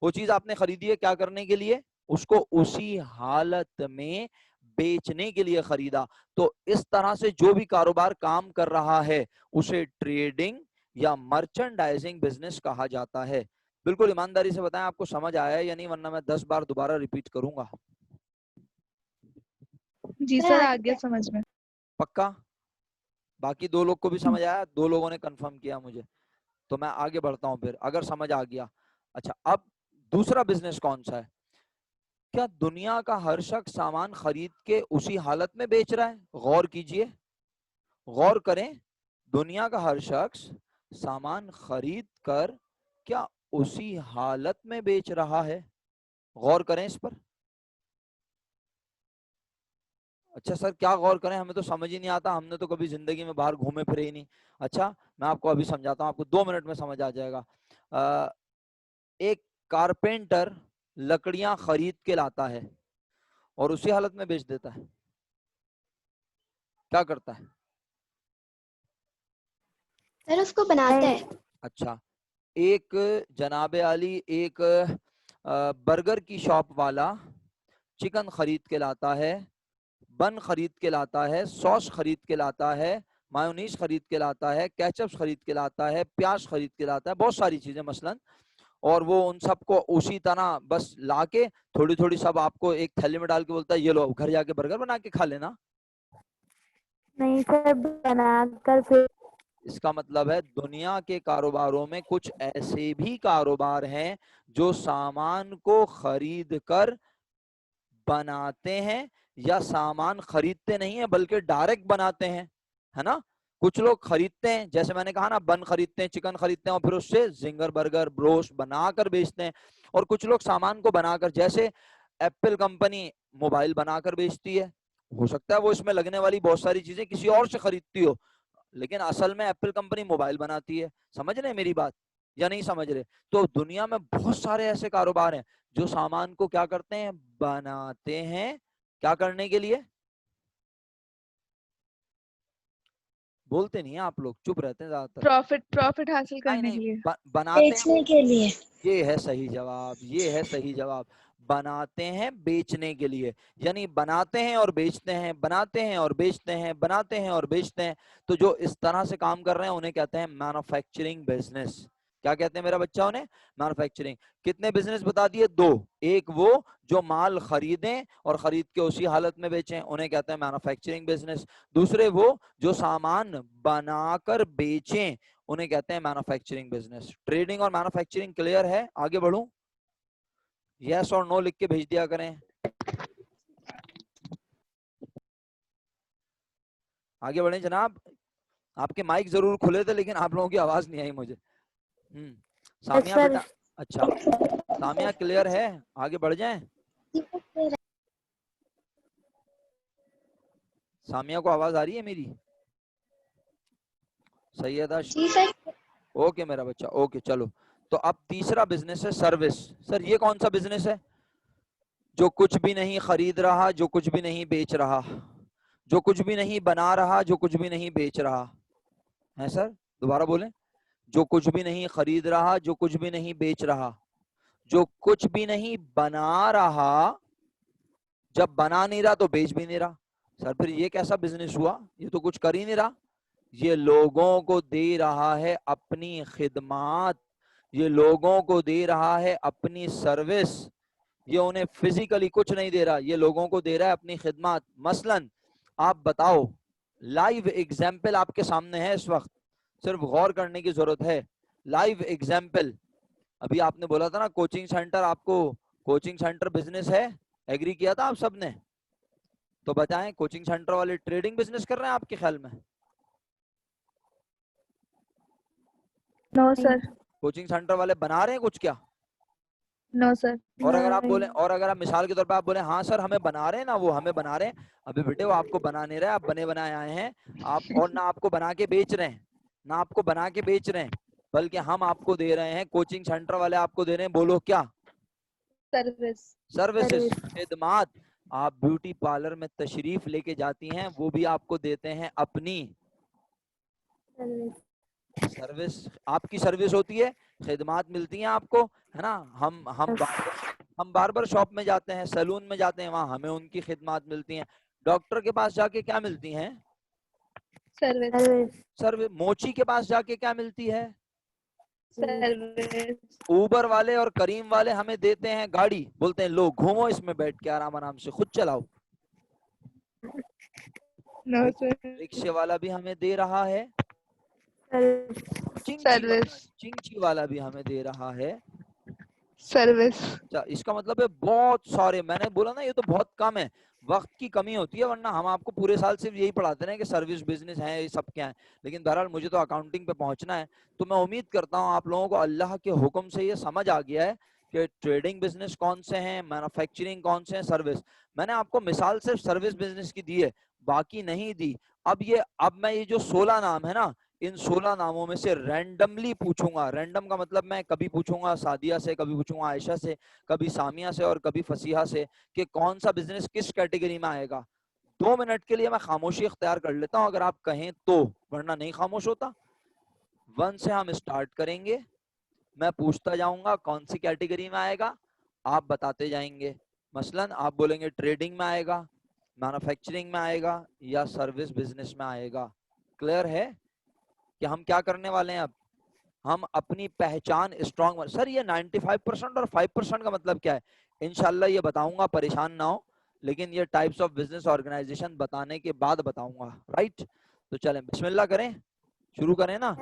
वो चीज आपने खरीदी है क्या करने के लिए? उसको उसी हालत में बेचने के लिए खरीदा। तो इस तरह से जो भी कारोबार काम कर रहा है उसे ट्रेडिंग या मर्चेंडाइजिंग बिजनेस कहा जाता है। बिल्कुल ईमानदारी से बताएं आपको समझ आया है या नहीं, वरना मैं 10 बार दोबारा रिपीट करूंगा। जी सर, आ गया समझ में। पक्का? बाकी 2 लोग को भी समझ आया? 2 लोगों ने कंफर्म किया मुझे, तो मैं आगे बढ़ता हूं फिर अगर समझ आ गया। अच्छा, अब दूसरा बिजनेस कौन सा है? क्या दुनिया का हर शख्स सामान खरीद के उसी हालत में बेच रहा है? गौर कीजिए, गौर करें। दुनिया का हर शख्स सामान खरीद कर क्या उसी हालत में बेच रहा है? गौर करें इस पर। अच्छा सर क्या गौर करें, हमें तो समझ ही नहीं आता, हमने तो कभी जिंदगी में बाहर घूमे फिरे ही नहीं। अच्छा मैं आपको अभी समझाता हूँ, आपको 2 मिनट में समझ आ जाएगा। एक कारपेंटर लकड़ियां खरीद के लाता है और उसी हालत में बेच देता है, क्या करता है? सर उसको बनाते हैं। अच्छा, एक जनाबे आली एक बर्गर की शॉप वाला चिकन खरीद के लाता है, बन खरीद के लाता है, सॉस खरीद के लाता है, मायोनीज खरीद के लाता है, केचप खरीद के लाता है, प्याज खरीद के लाता है, बहुत सारी चीजें मसलन, और वो उन सबको उसी तरह बस लाके थोड़ी थोड़ी सब आपको एक थैली में डाल के बोलता है ये लो घर जाके बर्गर बना के खा लेना। नहीं सर, बनाकर फिर। इसका मतलब है दुनिया के कारोबारों में कुछ ऐसे भी कारोबार हैं जो सामान को खरीद कर बनाते हैं, या सामान खरीदते नहीं है बल्कि डायरेक्ट बनाते हैं, है ना। कुछ लोग खरीदते हैं, जैसे मैंने कहा ना, बन खरीदते हैं, चिकन खरीदते हैं और फिर उससे जिंगर बर्गर ब्रोस्ट बनाकर बेचते हैं। और कुछ लोग सामान को बनाकर, जैसे एप्पल कंपनी मोबाइल बनाकर बेचती है, हो सकता है वो इसमें लगने वाली बहुत सारी चीजें किसी और से खरीदती हो, लेकिन असल में एप्पल कंपनी मोबाइल बनाती है। समझ रहे हैं मेरी बात या नहीं समझ रहे? तो दुनिया में बहुत सारे ऐसे कारोबार हैं जो सामान को क्या करते हैं, बनाते हैं। क्या करने के लिए? बोलते नहीं है आप लोग, चुप रहते हैं ज्यादातर। प्रॉफिट हासिल नहीं करने के नहीं, लिए। बनाते हैं। बेचने के लिए। ये है सही जवाब, ये है सही जवाब। बनाते हैं बेचने के लिए, यानी बनाते हैं और बेचते हैं, बनाते हैं और बेचते हैं, बनाते हैं और बेचते हैं। तो जो इस तरह से काम कर रहे हैं उन्हें कहते हैं मैन्युफैक्चरिंग बिजनेस। क्या कहते हैं मेरा बच्चा उन्हें? मैन्युफैक्चरिंग। कितने बिजनेस बता दिए? दो। एक वो जो माल खरीदें और खरीद के उसी हालत में बेचें, उन्हें कहते हैं मैन्युफैक्चरिंग बिजनेस। दूसरे वो जो सामान बनाकर बेचें, उन्हें कहते हैं मैन्युफैक्चरिंग बिजनेस। ट्रेडिंग और मैन्युफैक्चरिंग क्लियर है? आगे बढ़ूं? यस और नो लिख के भेज दिया करें। आगे बढ़ें जनाब। आपके माइक जरूर खुले थे लेकिन आप लोगों की आवाज नहीं आई मुझे। सामिया सर बेटा, अच्छा सामिया क्लियर है? आगे बढ़ जाएं। सामिया को आवाज आ रही है मेरी? सैयदा जी सर। ओके मेरा बच्चा, ओके चलो। तो अब तीसरा बिजनेस है सर्विस। सर ये कौन सा बिजनेस है? जो कुछ भी नहीं खरीद रहा, जो कुछ भी नहीं बेच रहा, जो कुछ भी नहीं बना रहा, जो कुछ भी नहीं बेच रहा है। सर दोबारा बोलें। जो कुछ भी नहीं खरीद रहा, जो कुछ भी नहीं बेच रहा, जो कुछ भी नहीं बना रहा, जब बना नहीं रहा तो बेच भी नहीं रहा। सर फिर ये कैसा बिजनेस हुआ? ये तो कुछ कर ही नहीं रहा। ये लोगों को दे रहा है अपनी खिदमात, ये लोगों को दे रहा है अपनी सर्विस। ये उन्हें फिजिकली कुछ नहीं दे रहा, ये लोगों को दे रहा है अपनी खिदमत। मसलन आप बताओ, लाइव एग्जाम्पल आपके सामने है इस वक्त, सिर्फ गौर करने की जरूरत है। लाइव एग्जाम्पल, अभी आपने बोला था ना कोचिंग सेंटर, आपको कोचिंग सेंटर बिजनेस है, एग्री किया था आप सबने? तो बताएं, कोचिंग सेंटर वाले ट्रेडिंग बिजनेस कर रहे हैं आपके ख्याल में? No sir. कोचिंग सेंटर वाले बना रहे हैं कुछ क्या? No sir. और अगर आप बोले, और अगर आप मिसाल के तौर पे आप बोले हाँ सर हमें बना रहे हैं ना, वो हमें बना रहे हैं, अभी बेटे वो आपको बना नहीं रहे, आप बने बनाए आए हैं आप, और ना आपको बना के बेच रहे हैं, ना आपको बना के बेच रहे हैं, बल्कि हम आपको दे रहे हैं, कोचिंग सेंटर वाले आपको दे रहे हैं, बोलो क्या? सर्विस। सर्विसेज, खिदमात। आप ब्यूटी पार्लर में तशरीफ लेके जाती हैं, वो भी आपको देते हैं अपनी सर्विस। आपकी सर्विस होती है, खिदमात मिलती हैं आपको, है ना। हम बार्बर शॉप में जाते हैं, सैलून में जाते हैं, वहां हमें उनकी खिदमात मिलती हैं। डॉक्टर के पास जाके क्या मिलती हैं? सर्विस। सर्विस। मोची के पास जाके क्या मिलती है? सर्विस। ऊबर वाले और करीम वाले हमें देते हैं गाड़ी, बोलते हैं लो घूमो इसमें बैठ के आराम आराम से खुद चलाओ। No sir. रिक्शे वाला भी हमें दे रहा है, सर्विस। चिंची वाला भी हमें दे रहा है सर्विस। अच्छा, इसका मतलब है बहुत सारे। मैंने बोला ना ये तो बहुत कम है, वक्त की कमी होती है, वरना हम आपको पूरे साल सिर्फ यही पढ़ाते हैं कि सर्विस बिजनेस है, ये सब क्या है। लेकिन बहरहाल मुझे तो अकाउंटिंग पे पहुंचना है, तो मैं उम्मीद करता हूँ आप लोगों को अल्लाह के हुक्म से ये समझ आ गया है कि ट्रेडिंग बिजनेस कौन से हैं, मैन्युफैक्चरिंग कौन से हैं, सर्विस। मैंने आपको मिसाल सिर्फ सर्विस बिजनेस की दी है, बाकी नहीं दी। अब मैं ये जो 16 नाम है ना, इन 16 नामों में से रैंडमली पूछूंगा। रैंडम का मतलब मैं कभी पूछूंगा सादिया से, कभी पूछूंगा आयशा से, कभी सामिया से और कभी फसीहा से, कि कौन सा बिजनेस किस कैटेगरी में आएगा। 2 मिनट के लिए मैं खामोशी इख्तियार कर लेता हूं अगर आप कहें तो, वरना नहीं खामोश होता। 1 से हम स्टार्ट करेंगे, मैं पूछता जाऊंगा कौन सी कैटेगरी में आएगा, आप बताते जाएंगे। मसलन आप बोलेंगे ट्रेडिंग में आएगा, मैन्युफैक्चरिंग में आएगा या सर्विस बिजनेस में आएगा। क्लियर है कि हम क्या करने वाले हैं? अब हम अपनी पहचान स्ट्रॉन्ग। सर ये 95% और 5% का मतलब क्या है? इंशाल्लाह ये बताऊंगा, परेशान ना हो, लेकिन ये टाइप्स ऑफ बिजनेस ऑर्गेनाइजेशन बताने के बाद बताऊंगा। राइट, तो चलें बिस्मिल्लाह करें, शुरू करें ना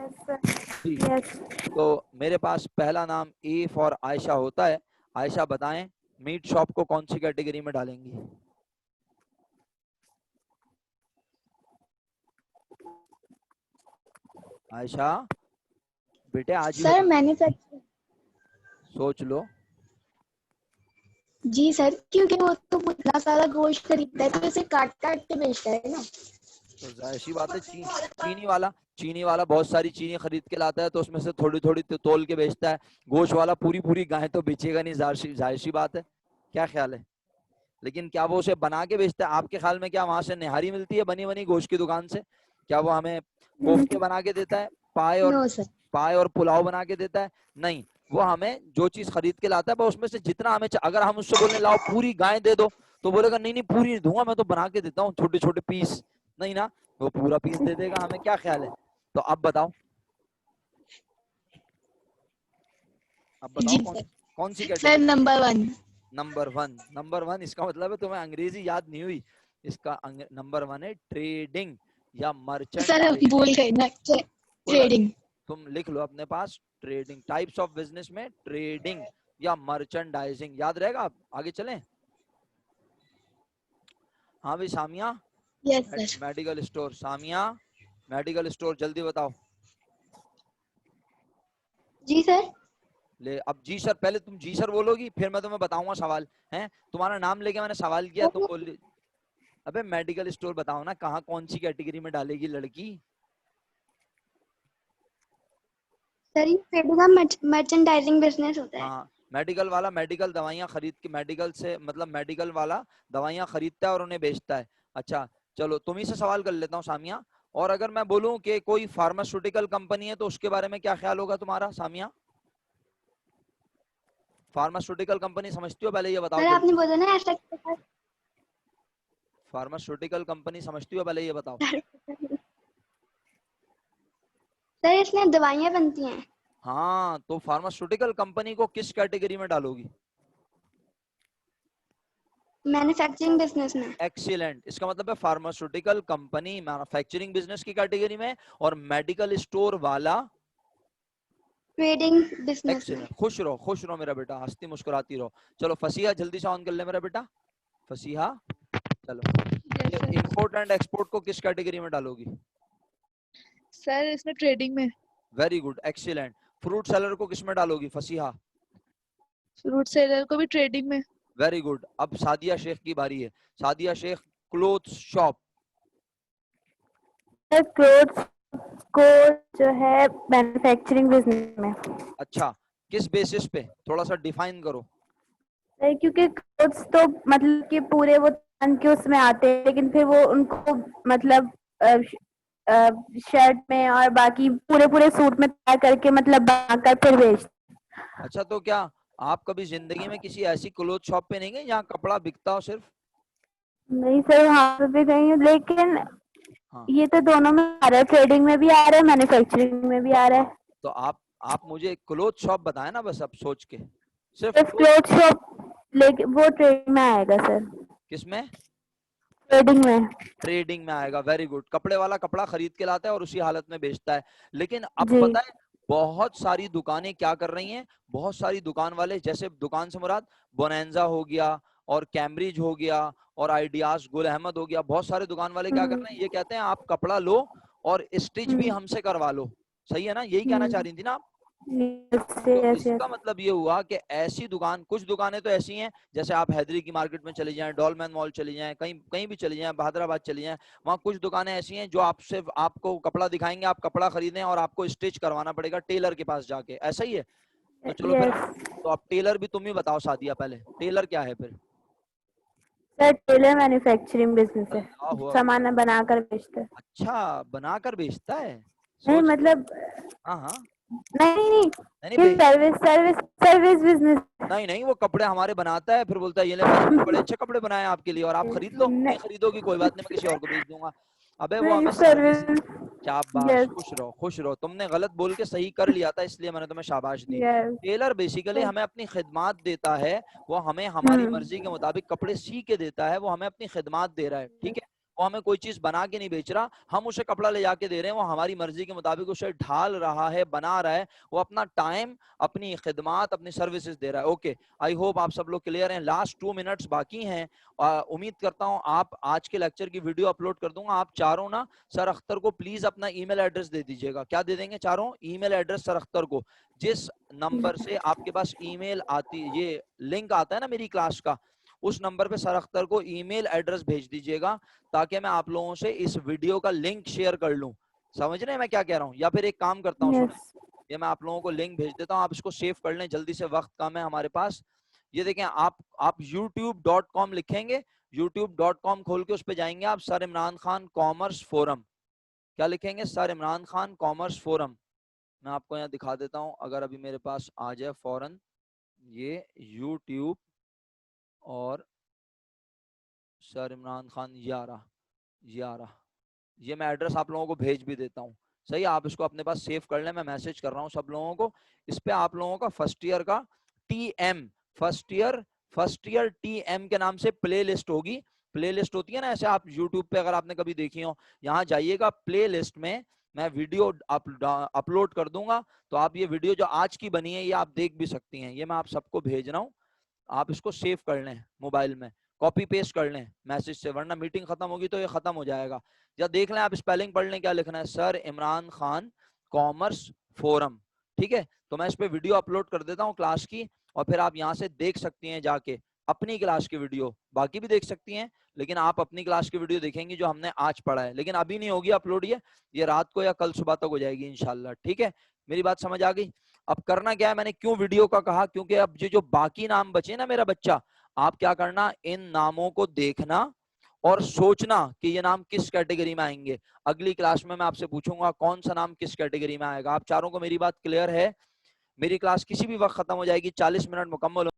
जी। यस तो मेरे पास पहला नाम ए फॉर आयशा होता है। आयशा बताएं मीट शॉप को कौन सी कैटेगरी में डालेंगी? आयशा बेटे आज ही सर होगा, मैन्युफैक्चरिंग। सोच लो। जी सर, क्योंकि वो तो इतना सारा गोश्त खरीदता है तो उसे काट काट के बेचता है ना। तो जाहिर सी बात है, चीनी वाला बहुत सारी चीनी खरीद के लाता है तो उसमें से थोड़ी थोड़ी तोल के बेचता है। गोश्त वाला पूरी पूरी गाय तो बेचेगा नहीं, जाहिर सी बात है। क्या ख्याल है? लेकिन क्या वो उसे बना के बेचता है? आपके ख्याल में क्या वहां से निहारी मिलती है बनी बनी गोश्त की दुकान से? क्या वो हमें कोफ्ते बना के देता है, नो सर। पाए और पुलाव बना के देता है? नहीं, वो हमें जो चीज खरीद के लाता है बस उसमें से जितना हमें अगर हम उससे बोले लाओ पूरी गाय दे दो, तो बोलेगा नहीं नहीं पूरी नहीं दूंगा, मैं तो बना के देता हूँ छोटे छोटे पीस। नहीं ना, वो पूरा पीस दे देगा हमें। क्या ख्याल है? तो अब बताओ, अब बताओ जी कौन सर। कौन सी sir category? Number 1। Number one इसका मतलब है तुम्हें अंग्रेजी याद नहीं हुई। इसका नंबर वन है ट्रेडिंग या सर हम मर्चेंडाइजिंग। भूल गए ना, ट्रेडिंग। तुम लिख लो अपने पास, ट्रेडिंग। टाइप्स ऑफ बिजनेस में ट्रेडिंग या मर्चेंडाइजिंग याद रहेगा। आप आगे चलें। हाँ भाई Samia, yes sir. Medical store. Samia medical store, जल्दी बताओ। जी सर। ले अब जी सर, पहले तुम जी सर बोलोगी फिर मैं तुम्हें बताऊंगा सवाल। है तुम्हारा नाम लेके मैंने सवाल किया, तुम बोल रही। अबे मेडिकल स्टोर बताओ ना, कहाँ कौन सी कैटेगरी में डालेगी लड़की? सर ये ट्रेडिंग का मर्चेंडाइजिंग बिजनेस होता है। हाँ, मेडिकल वाला मेडिकल दवाइयाँ खरीद के, मेडिकल से मतलब मेडिकल वाला दवाइयाँ खरीदता है और उन्हें बेचता है। अच्छा चलो तुम ही से सवाल कर लेता हूँ सामिया। और अगर मैं बोलूं कि कोई फार्मास्यूटिकल कंपनी है तो उसके बारे में क्या ख्याल होगा तुम्हारा सामिया? फार्मास्यूटिकल कंपनी समझती हो? पहले ये बताओ सर आपने जल्दी। बोला ना ऐसा। फार्मास्यूटिकल कंपनी समझती हो? पहले ये बताओ। सर इसमें दवाइयाँ बनती हैं। हाँ, तो फार्मास्यूटिकल कंपनी को किस कैटेगरी में डालोगी? मैन्युफैक्चरिंग बिजनेस में। एक्सीलेंट, इसका मतलब है फार्मास्यूटिकल कंपनी मैन्युफैक्चरिंग बिजनेस की कैटेगरी में और मेडिकल स्टोर वाला ट्रेडिंग बिजनेस में। एक्सीलेंट। खुश रहो मेरा बेटा, हंसती मुस्कुराती रहो। चलो फसीहा जल्दी से ऑन कर ले मेरा बेटा, फसीहा। चलो यस ये सर। इंपोर्ट एंड एक्सपोर्ट को किस कैटेगरी में डालोगी? सर इसमें ट्रेडिंग में। Very good, excellent. Fruit seller को किस में डालोगी फसीहा? फ्रूट सेलर को भी ट्रेडिंग में। Very good. अब सादिया शेख की बारी है। Sadia Shaikh, cloth shop. Sir clothes को जो है मैन्युफैक्चरिंग बिजनेस में। अच्छा, किस बेसिस पे? थोड़ा सा डिफाइन करो। सर क्योंकि क्लोथ्स तो मतलब कि पूरे वो तन के उसमें आते हैं, लेकिन फिर वो उनको मतलब शर्ट में और बाकी पूरे पूरे सूट में तैयार करके मतलब बनाकर फिर बेचते। अच्छा तो क्या आप कभी जिंदगी में किसी ऐसी क्लोथ शॉप पे नहीं गए जहाँ कपड़ा बिकता हो सिर्फ? नहीं सर वहाँ पे भी गई हूँ, लेकिन हाँ ये तो दोनों में आ रहा है, ट्रेडिंग में भी आ रहा है, मैन्युफैक्चरिंग में भी तो आ रहा हाँ, है। तो आप मुझे क्लोथ शॉप बताए ना बस, अब सोच के सिर्फ सिर्फ क्लोथ शॉप, लेकिन वो ट्रेडिंग में आएगा सर। किस में? ट्रेडिंग में। ट्रेडिंग में आएगा। Very good. कपड़े वाला कपड़ा खरीद के लाता है और उसी हालत में बेचता है। लेकिन अब जी पता है बहुत सारी दुकानें क्या कर रही हैं, बहुत सारी दुकान वाले, जैसे दुकान से मुराद बोनेंजा हो गया और कैम्ब्रिज हो गया और आइडियाज गुल अहमद हो गया, बहुत सारे दुकान वाले क्या कर रहे हैं, ये कहते हैं आप कपड़ा लो और स्टिच भी हमसे करवा लो। सही है ना? यही कहना चाह रही थी ना आप? तो यस यस। इसका मतलब ये हुआ कि ऐसी दुकान, कुछ दुकानें तो ऐसी हैं जैसे आप हैदरी की मार्केट में चले जाएं, डॉलमैन मॉल चले जाएं, कहीं कहीं भी चले जाएं, बहादुराबाद चले जाएं, वहाँ कुछ दुकानें ऐसी हैं जो आप सिर्फ आपको कपड़ा दिखाएंगे, आप कपड़ा खरीदें और आपको स्टिच करवाना पड़ेगा टेलर के पास जाके। ऐसा ही है? तो चलो फिर यस तो अब टेलर भी तुम ही बताओ सादिया, पहले टेलर क्या है फिर? सर टेलर मैन्युफैक्चरिंग बिजनेस है, अल्लाह अकबर। सामान बनाकर बेचते हैं। अच्छा, बनाकर बेचता है? नहीं सोच लो। मतलब हाँ हाँ, नहीं नहीं, नहीं ये सर्विस सर्विस सर्विस बिजनेस। नहीं नहीं, वो कपड़े हमारे बनाता है, फिर बोलता है ये ले मैंने बड़े अच्छे कपड़े बनाए हैं आपके लिए और आप खरीद लो। नहीं खरीदोगी कोई बात नहीं, मैं किसी और को भेज दूंगा। अबे वो नहीं हमें सर्विस। सर्विस। शाबाश, यस खुश रहो खुश रहो, तुमने गलत बोल के सही कर लिया था इसलिए मैंने तुम्हें शाबाश दी। यस। टेलर बेसिकली हमें अपनी खिदमत देता है, वो हमें हमारी मर्जी के मुताबिक कपड़े सी के देता है, वो हमें अपनी खिदमत दे रहा है, ठीक है। वो हमें कोई चीज बना के नहीं बेच रहा, हम उसे कपड़ा ले जाके दे रहे हैं, वो हमारी मर्जी के मुताबिक उसे ढाल रहा है, बना रहा है, वो अपना टाइम, अपनी खिदमत, अपनी सर्विसेज दे रहा है। ओके, आई होप आप सब लोग क्लियर हैं। लास्ट 2 मिनट्स बाकी हैं। उम्मीद करता हूं आप आज के लेक्चर की वीडियो अपलोड कर दूंगा। आप चारों ना सर अख्तर को प्लीज अपना ईमेल एड्रेस दे दीजिएगा। क्या दे देंगे चारों? ईमेल एड्रेस सर अख्तर को। जिस नंबर से आपके पास ईमेल आती, ये लिंक आता है ना मेरी क्लास का, उस नंबर पे सर अख्तर को ईमेल एड्रेस भेज दीजिएगा, ताकि मैं आप लोगों से इस वीडियो का लिंक शेयर कर लूं। समझ रहे हैं मैं क्या कह रहा हूँ? या फिर एक काम करता हूँ, सुने, यस ये मैं आप लोगों को लिंक भेज देता हूँ, आप इसको सेव कर लें जल्दी से, वक्त कम है हमारे पास। ये देखें, आप youtube.com लिखेंगे, youtube.com खोल के उस पे जाएंगे आप, sir Imran Khan commerce forum. क्या लिखेंगे? Sir Imran Khan commerce forum. मैं आपको यहाँ दिखा देता हूँ, अगर अभी मेरे पास आ जाए फौरन ये YouTube और सर इमरान खान, ये मैं एड्रेस आप लोगों को भेज भी देता हूँ। सही, आप इसको अपने पास सेव कर लें, मैं मैसेज कर रहा हूँ सब लोगों को। इस पे आप लोगों का फर्स्ट ईयर का TM, फर्स्ट ईयर TM के नाम से प्ले लिस्ट होगी। प्ले लिस्ट होती है ना ऐसे, आप यूट्यूब पे अगर आपने कभी देखी हो, यहाँ जाइएगा प्ले लिस्ट में, मैं वीडियो अपलोड कर दूंगा, तो आप ये वीडियो जो आज की बनी है ये आप देख भी सकती हैं। ये मैं आप सबको भेज रहा हूँ, आप इसको सेव कर लें मोबाइल में, कॉपी पेस्ट कर लें मैसेज से, वरना मीटिंग खत्म होगी तो ये खत्म हो जाएगा। या देख लें, आप स्पेलिंग पढ़ लें, क्या लिखना है, sir Imran Khan commerce forum, ठीक है। तो मैं इस पे वीडियो अपलोड कर देता हूँ क्लास की, और फिर आप यहाँ से देख सकती हैं जाके अपनी क्लास की वीडियो, बाकी भी देख सकती हैं, लेकिन आप अपनी क्लास की वीडियो देखेंगी जो हमने आज पढ़ा है, लेकिन अभी नहीं होगी अपलोड, ये रात को या कल सुबह तक हो जाएगी इंशाल्लाह, ठीक है। मेरी बात समझ आ गई? अब करना क्या है, मैंने क्यों वीडियो का कहा, क्योंकि अब जो बाकी नाम बचे ना मेरा बच्चा, आप क्या करना, इन नामों को देखना और सोचना कि ये नाम किस कैटेगरी में आएंगे। अगली क्लास में मैं आपसे पूछूंगा कौन सा नाम किस कैटेगरी में आएगा। आप चारों को मेरी बात क्लियर है? मेरी क्लास किसी भी वक्त खत्म हो जाएगी, 40 मिनट मुकम्मल